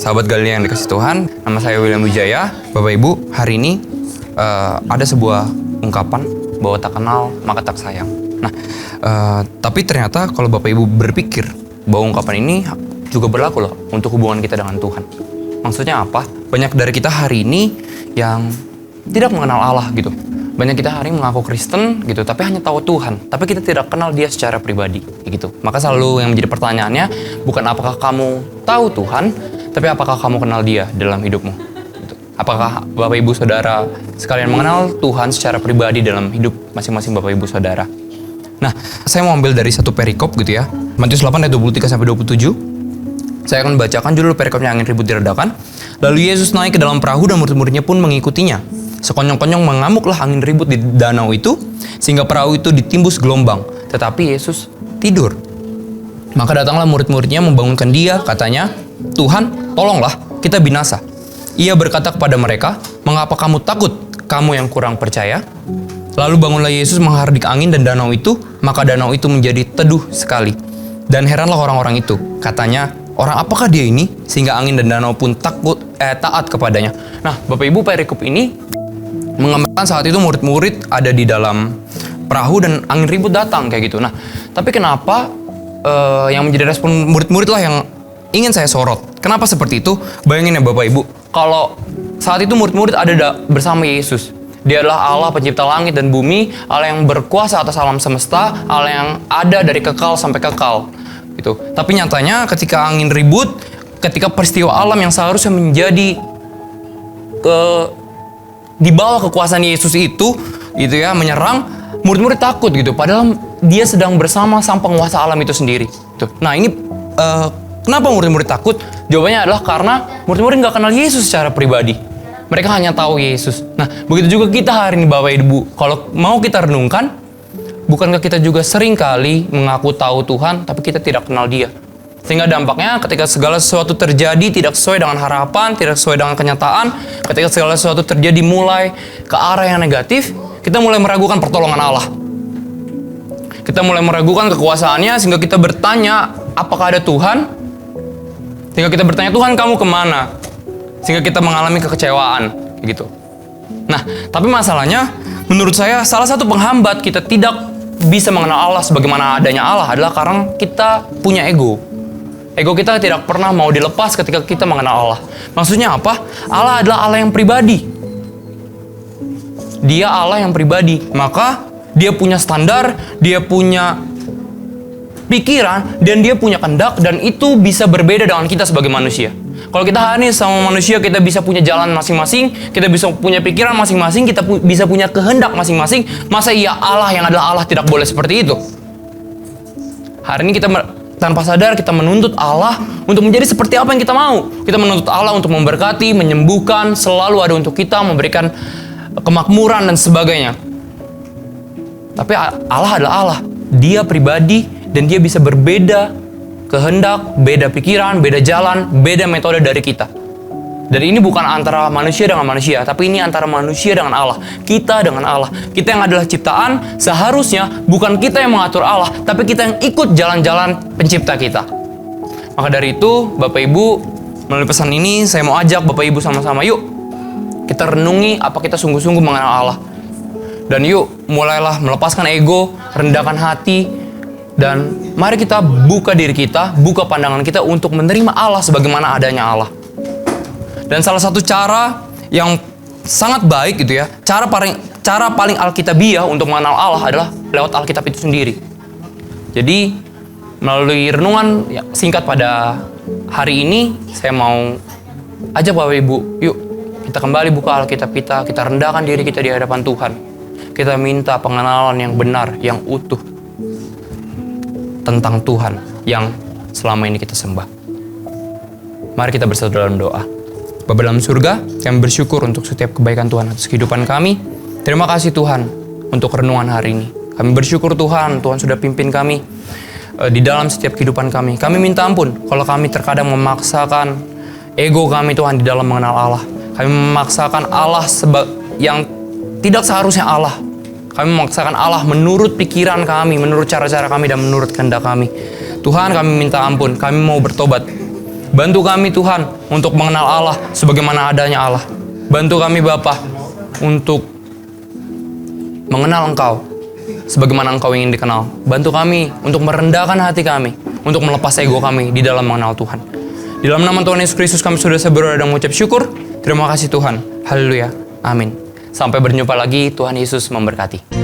Sahabat Galilea yang dikasih Tuhan, nama saya William Wijaya. Bapak Ibu, hari ini ada sebuah ungkapan bahwa tak kenal maka tak sayang. Nah, tapi ternyata kalau Bapak Ibu berpikir bahwa ungkapan ini juga berlaku loh untuk hubungan kita dengan Tuhan. Maksudnya apa? Banyak dari kita hari ini yang tidak mengenal Allah gitu. Banyak kita hari ini mengaku Kristen gitu, tapi hanya tahu Tuhan. Tapi kita tidak kenal Dia secara pribadi gitu. Maka selalu yang menjadi pertanyaannya bukan apakah kamu tahu Tuhan, tapi apakah kamu kenal Dia dalam hidupmu? Gitu. Apakah Bapak Ibu Saudara sekalian mengenal Tuhan secara pribadi dalam hidup masing-masing Bapak Ibu Saudara? Nah, saya mau ambil dari satu perikop gitu ya. Matius 8 ayat 23-27. Saya akan bacakan dulu perikopnya, angin ribut diredakan. Lalu Yesus naik ke dalam perahu dan murid-muridnya pun mengikutinya. Sekonyong-konyong mengamuklah angin ribut di danau itu, sehingga perahu itu ditimbus gelombang. Tetapi Yesus tidur. Maka datanglah murid-muridnya membangunkan Dia, katanya, Tuhan, tolonglah, kita binasa. Ia berkata kepada mereka, mengapa kamu takut, kamu yang kurang percaya? Lalu bangunlah Yesus menghardik angin dan danau itu, maka danau itu menjadi teduh sekali. Dan heranlah orang-orang itu, katanya, orang apakah dia ini, sehingga angin dan danau pun taat kepadanya. Nah, Bapak Ibu, perikop ini menggambarkan saat itu murid-murid ada di dalam perahu dan angin ribut datang kayak gitu. Nah, tapi kenapa yang menjadi respon murid-murid lah yang ingin saya sorot. Kenapa seperti itu? Bayangin ya Bapak Ibu, kalau saat itu murid-murid ada bersama Yesus. Dia adalah Allah pencipta langit dan bumi, Allah yang berkuasa atas alam semesta, Allah yang ada dari kekal sampai kekal. Gitu. Tapi nyatanya ketika angin ribut, ketika peristiwa alam yang seharusnya menjadi di bawah kekuasaan Yesus itu, gitu ya, menyerang, murid-murid takut gitu. Padahal dia sedang bersama sang penguasa alam itu sendiri. Gitu. Nah ini kenapa murid-murid takut? Jawabannya adalah karena murid-murid nggak kenal Yesus secara pribadi. Mereka hanya tahu Yesus. Nah, begitu juga kita hari ini Bapak Ibu. Kalau mau kita renungkan, bukankah kita juga sering kali mengaku tahu Tuhan, tapi kita tidak kenal Dia? Sehingga dampaknya ketika segala sesuatu terjadi tidak sesuai dengan harapan, tidak sesuai dengan kenyataan, ketika segala sesuatu terjadi mulai ke arah yang negatif, kita mulai meragukan pertolongan Allah. Kita mulai meragukan kekuasaannya, sehingga kita bertanya, apakah ada Tuhan? Sehingga kita bertanya, Tuhan kamu kemana? Sehingga kita mengalami kekecewaan, gitu. Nah, tapi masalahnya, menurut saya salah satu penghambat kita tidak bisa mengenal Allah sebagaimana adanya Allah adalah karena kita punya ego. Ego kita tidak pernah mau dilepas ketika kita mengenal Allah. Maksudnya apa? Allah adalah Allah yang pribadi. Dia Allah yang pribadi, maka Dia punya standar, Dia punya pikiran, dan Dia punya kehendak, dan itu bisa berbeda dengan kita sebagai manusia. Kalau kita hari ini sama manusia, kita bisa punya jalan masing-masing, kita bisa punya pikiran masing-masing, kita bisa punya kehendak masing-masing. Masa iya Allah yang adalah Allah tidak boleh seperti itu? Hari ini kita tanpa sadar kita menuntut Allah untuk menjadi seperti apa yang kita mau. Kita menuntut Allah untuk memberkati, menyembuhkan, selalu ada untuk kita, memberikan kemakmuran dan sebagainya. Tapi Allah adalah Allah. Dia pribadi dan Dia bisa berbeda kehendak, beda pikiran, beda jalan, beda metode dari kita. Dan ini bukan antara manusia dengan manusia, tapi ini antara manusia dengan Allah. Kita dengan Allah. Kita yang adalah ciptaan, seharusnya bukan kita yang mengatur Allah, tapi kita yang ikut jalan-jalan pencipta kita. Maka dari itu, Bapak Ibu, melalui pesan ini, saya mau ajak Bapak Ibu sama-sama, yuk kita renungi apa kita sungguh-sungguh mengenal Allah. Dan yuk, mulailah melepaskan ego, rendahkan hati, dan mari kita buka diri kita, buka pandangan kita untuk menerima Allah sebagaimana adanya Allah. Dan salah satu cara yang sangat baik gitu ya, cara paling alkitabiah untuk mengenal Allah adalah lewat Alkitab itu sendiri. Jadi melalui renungan singkat pada hari ini, saya mau ajak Bapak Ibu, yuk kita kembali buka Alkitab kita rendahkan diri kita di hadapan Tuhan. Kita minta pengenalan yang benar, yang utuh tentang Tuhan yang selama ini kita sembah. Mari kita bersatu dalam doa. Bapa dalam surga, kami bersyukur untuk setiap kebaikan Tuhan atas kehidupan kami. Terima kasih Tuhan untuk renungan hari ini. Kami bersyukur Tuhan sudah pimpin kami di dalam setiap kehidupan kami. Kami minta ampun kalau kami terkadang memaksakan ego kami Tuhan di dalam mengenal Allah. Kami memaksakan Allah yang tidak seharusnya Allah. Kami memaksakan Allah menurut pikiran kami, menurut cara-cara kami, dan menurut kehendak kami. Tuhan, kami minta ampun, kami mau bertobat. Bantu kami Tuhan untuk mengenal Allah sebagaimana adanya Allah. Bantu kami Bapa untuk mengenal Engkau sebagaimana Engkau ingin dikenal. Bantu kami untuk merendahkan hati kami, untuk melepas ego kami di dalam mengenal Tuhan. Di dalam nama Tuhan Yesus Kristus kami sudah berdoa dan mengucap syukur. Terima kasih Tuhan. Haleluya. Amin. Sampai berjumpa lagi. Tuhan Yesus memberkati.